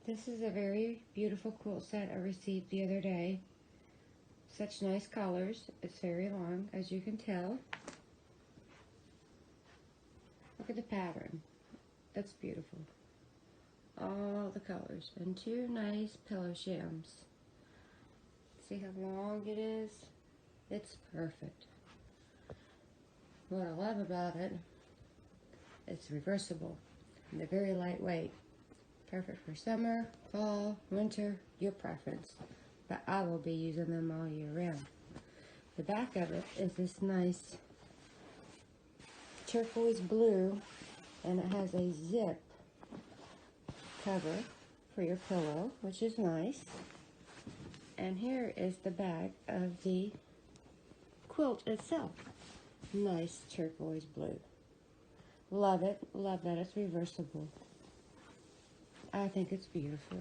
This is a very beautiful quilt set I received the other day. Such nice colors. It's very long, as you can tell. Look at the pattern. That's beautiful. All the colors. And two nice pillow shims. See how long it is? It's perfect. What I love about it, it's reversible. And they're very lightweight. Perfect for summer, fall, winter, your preference. But I will be using them all year round. The back of it is this nice turquoise blue, and it has a zip cover for your pillow, which is nice. And here is the back of the quilt itself. Nice turquoise blue. Love it. Love that it's reversible. I think it's beautiful.